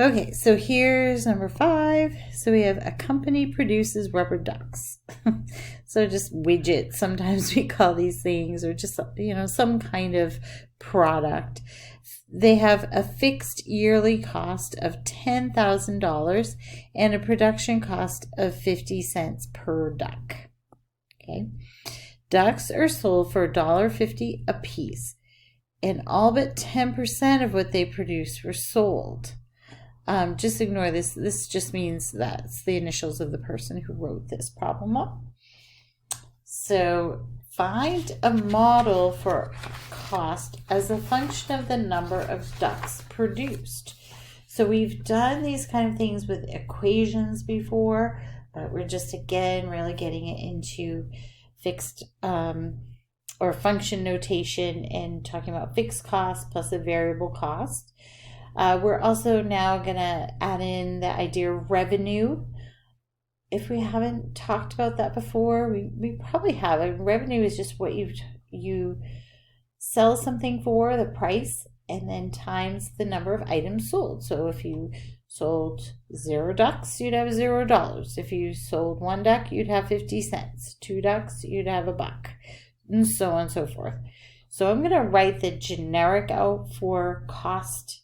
Okay, so here's number 5. So we have a company produces rubber ducks. So just widgets, sometimes we call these things, or just, some kind of product. They have a fixed yearly cost of $10,000 and a production cost of 50 cents per duck. Okay. Ducks are sold for $1.50 a piece, and all but 10% of what they produce were sold. Just ignore this. This just means that's the initials of the person who wrote this problem up. So find a model for cost as a function of the number of ducks produced. So we've done these kind of things with equations before, but we're just, again, really getting it into fixed or function notation and talking about fixed cost plus a variable cost. We're also now going to add in the idea of revenue. If we haven't talked about that before, we probably have. Revenue is just what you sell something for, the price, and then times the number of items sold. So if you sold 0 ducks, you'd have $0. If you sold 1 duck, you'd have 50 cents. 2 ducks, you'd have $1, and so on and so forth. So I'm going to write the generic out for cost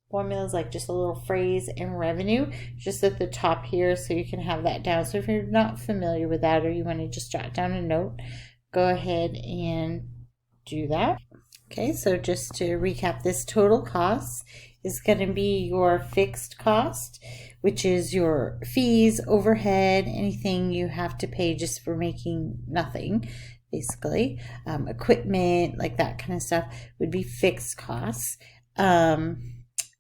formulas, like just a little phrase, and revenue just at the top here, so you can have that down. So if you're not familiar with that, or you want to just jot down a note, go ahead and do that. Okay, so just to recap, this total cost is going to be your fixed cost, which is your fees, overhead, anything you have to pay just for making nothing, basically. Equipment, like that kind of stuff, would be fixed costs.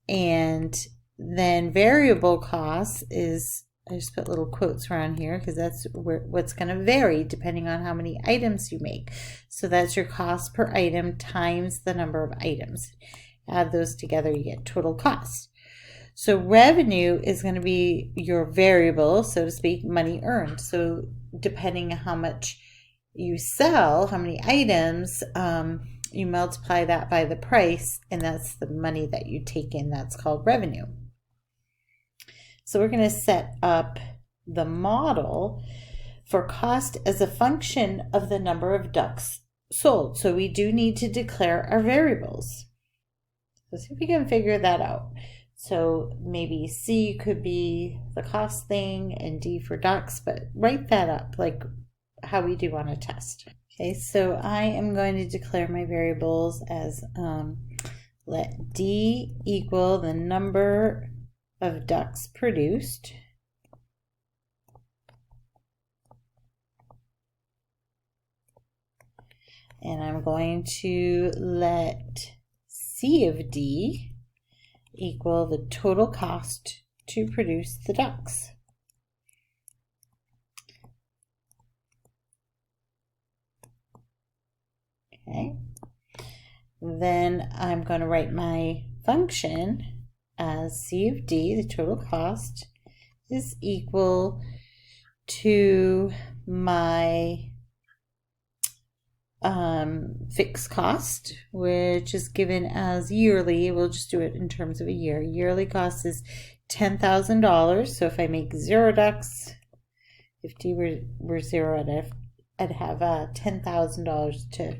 And then variable costs is, I just put little quotes around here because that's what's going to vary depending on how many items you make. So that's your cost per item times the number of items. Add those together, you get total cost. So revenue is going to be your variable, so to speak, money earned. So depending on how much you sell, how many items, you multiply that by the price, and that's the money that you take in. That's called revenue. So we're going to set up the model for cost as a function of the number of ducks sold. So we do need to declare our variables. Let's see if we can figure that out. So maybe C could be the cost thing and D for ducks, but write that up like how we do on a test. Okay, so I am going to declare my variables as let D equal the number of ducks produced. And I'm going to let C of D equal the total cost to produce the ducks. Okay, then I'm going to write my function as C of D, the total cost, is equal to my fixed cost, which is given as yearly. We'll just do it in terms of a year. Yearly cost is $10,000. So if I make 0 ducks, if D were 0, I'd have $10,000 to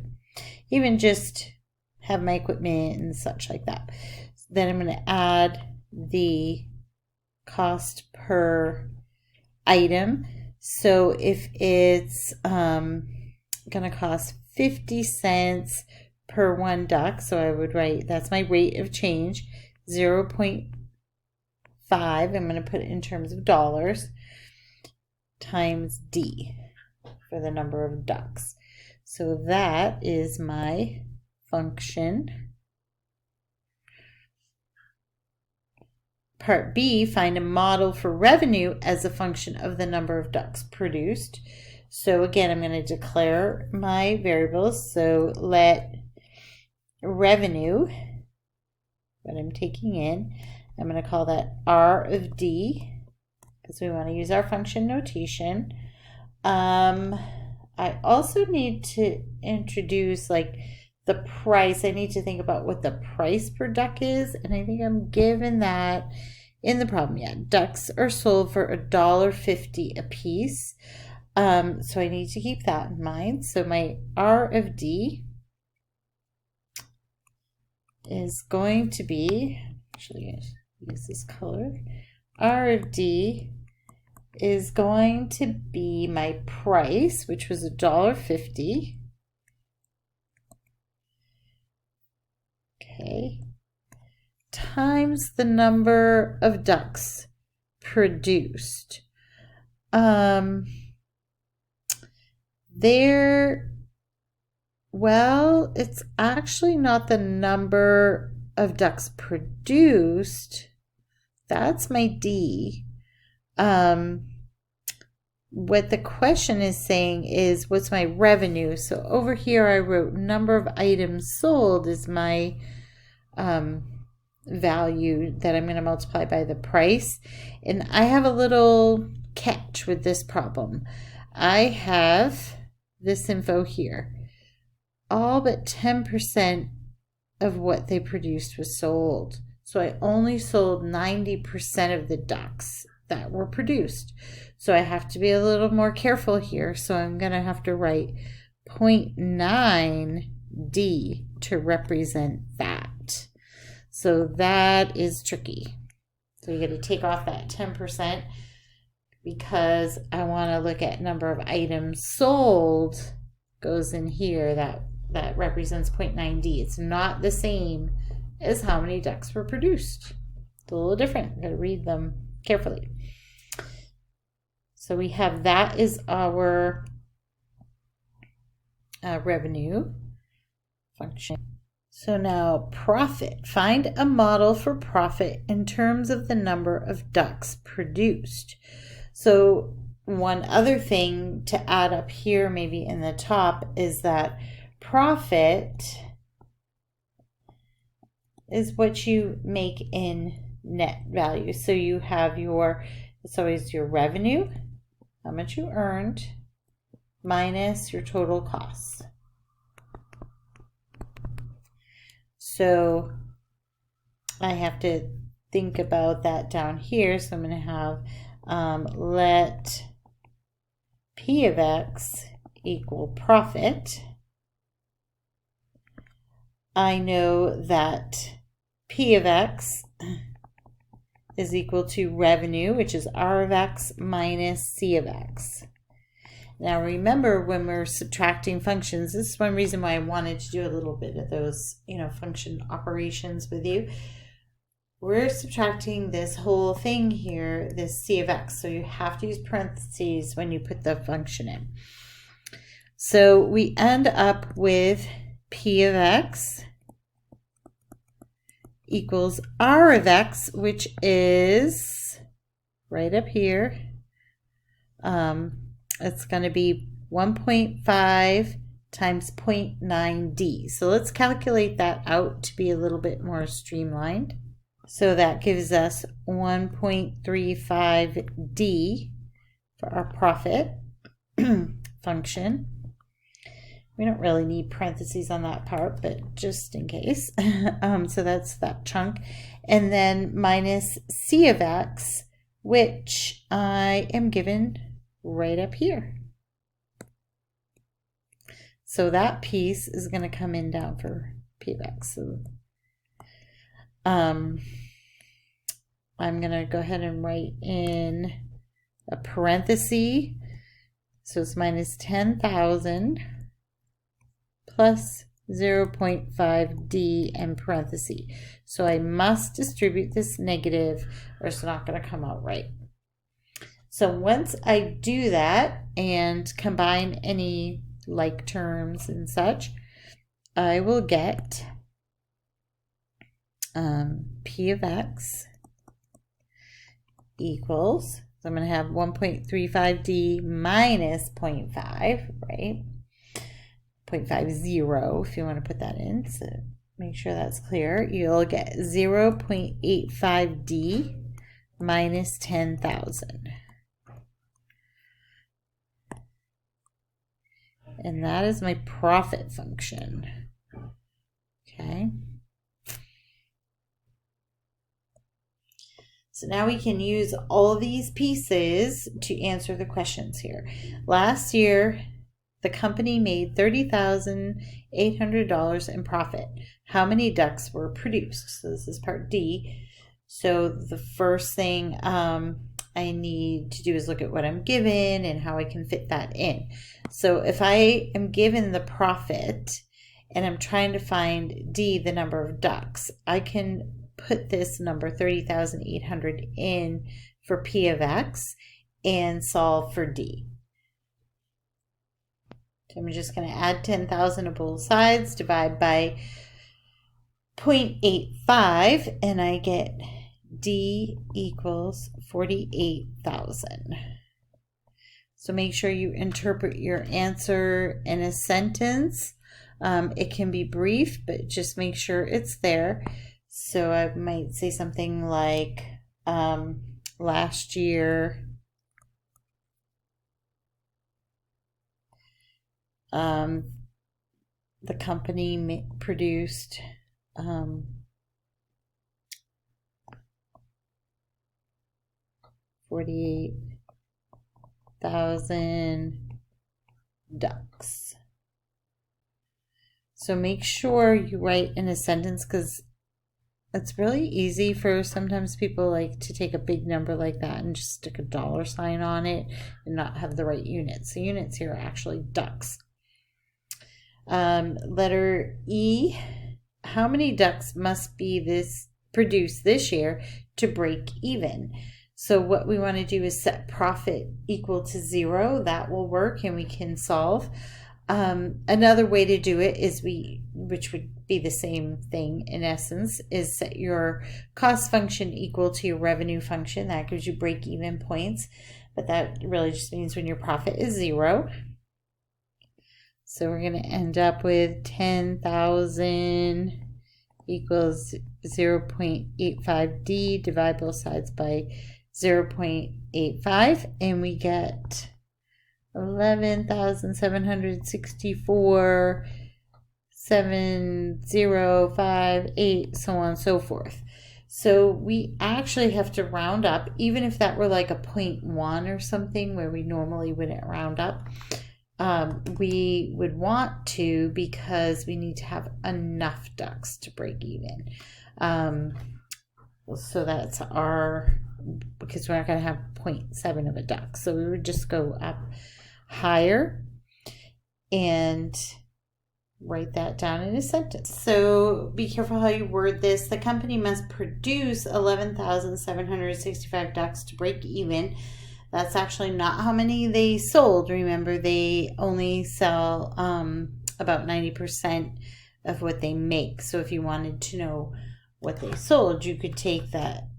even just have my equipment and such like that. Then I'm going to add the cost per item. So if it's going to cost 50 cents per 1 duck, so I would write, that's my rate of change, 0.5, I'm going to put it in terms of dollars, times D for the number of ducks. So that is my function. Part B, find a model for revenue as a function of the number of ducks produced. So again, I'm going to declare my variables. So let revenue, what I'm taking in, I'm going to call that R of D because we want to use our function notation. I also need to introduce like the price. I need to think about what the price per duck is, and I think I'm given that in the problem yet. Ducks are sold for $1.50 a piece. So I need to keep that in mind. So my R of D is going to be, actually use this color. R of D is going to be my price, which was $1.50. Okay. Times the number of ducks produced. Well, it's actually not the number of ducks produced. That's my D. What the question is saying is, what's my revenue? So over here I wrote number of items sold is my value that I'm going to multiply by the price. And I have a little catch with this problem. I have this info here. All but 10% of what they produced was sold. So I only sold 90% of the ducks that were produced. So I have to be a little more careful here. So I'm going to have to write 0.9D to represent that. So that is tricky. So you got to take off that 10% because I want to look at number of items sold goes in here. That represents 0.9D. It's not the same as how many ducks were produced. It's a little different. I've got to read them carefully. So we have that is our revenue function. So now profit. Find a model for profit in terms of the number of ducks produced. So one other thing to add up here, maybe in the top, is that profit is what you make in net value. So you have it's always your revenue, how much you earned, minus your total costs. So I have to think about that down here. So I'm going to have let P of X equal profit. I know that P of X is equal to revenue, which is R of X minus C of X. Now remember, when we're subtracting functions, this is one reason why I wanted to do a little bit of those, function operations with you. We're subtracting this whole thing here, this C of X. So you have to use parentheses when you put the function in. So we end up with P of X equals R of X, which is right up here. It's going to be 1.5 times 0.9D. So let's calculate that out to be a little bit more streamlined. So that gives us 1.35D for our profit function. We don't really need parentheses on that part, but just in case. So that's that chunk. And then minus C of X, which I am given right up here. So that piece is going to come in down for P of X. So I'm going to go ahead and write in a parenthesis. So it's minus 10,000 plus 0.5D and parenthesis. So I must distribute this negative or it's not going to come out right. So once I do that and combine any like terms and such, I will get P of X equals, so I'm going to have 1.35D minus 0.5, right? 0.50 if you want to put that in, so make sure that's clear. You'll get 0.85D minus 10,000. And that is my profit function. Okay. So now we can use all these pieces to answer the questions here. Last year, the company made $30,800 in profit. How many ducks were produced? So this is part D. So the first thing I need to do is look at what I'm given and how I can fit that in. So if I am given the profit and I'm trying to find D, the number of ducks, I can put this number 30,800 in for P of X and solve for D. So I'm just going to add 10,000 to both sides, divide by 0.85, and I get D equals 48,000. So make sure you interpret your answer in a sentence. It can be brief, but just make sure it's there. So I might say something like, last year, the company produced 48,000 ducks. So make sure you write in a sentence, because it's really easy for sometimes people like to take a big number like that and just stick a dollar sign on it and not have the right units. So units here are actually ducks. Letter E, how many ducks must be produced this year to break even? So what we want to do is set profit equal to 0. That will work and we can solve. Another way to do it is which would be the same thing in essence, is set your cost function equal to your revenue function. That gives you break even points, but that really just means when your profit is 0. So we're going to end up with 10,000 equals 0.85D, divide both sides by 0.85, and we get 11,764, 7058, so on and so forth. So we actually have to round up, even if that were like a 0.1 or something where we normally wouldn't round up. We would want to, because we need to have enough ducks to break even. So that's because we're not going to have 0.7 of a duck. So we would just go up higher and write that down in a sentence. So be careful how you word this. The company must produce 11,765 ducks to break even. That's actually not how many they sold. Remember, they only sell about 90% of what they make. So if you wanted to know what they sold, you could take that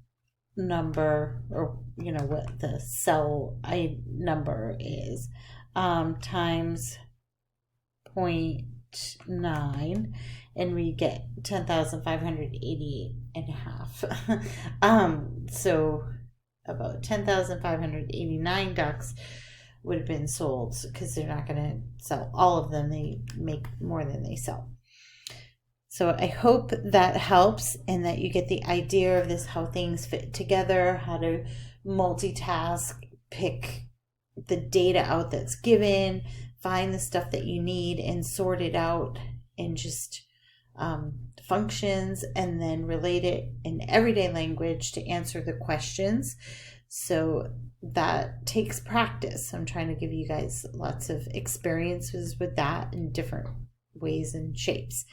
number, or what the sell number is, times 0.9, and we get 10,588 and a half. So about 10,589 ducks would have been sold, because they're not going to sell all of them. They make more than they sell. So I hope that helps and that you get the idea of this, how things fit together, how to multitask, pick the data out that's given, find the stuff that you need and sort it out in just functions, and then relate it in everyday language to answer the questions. So that takes practice. I'm trying to give you guys lots of experiences with that in different ways and shapes.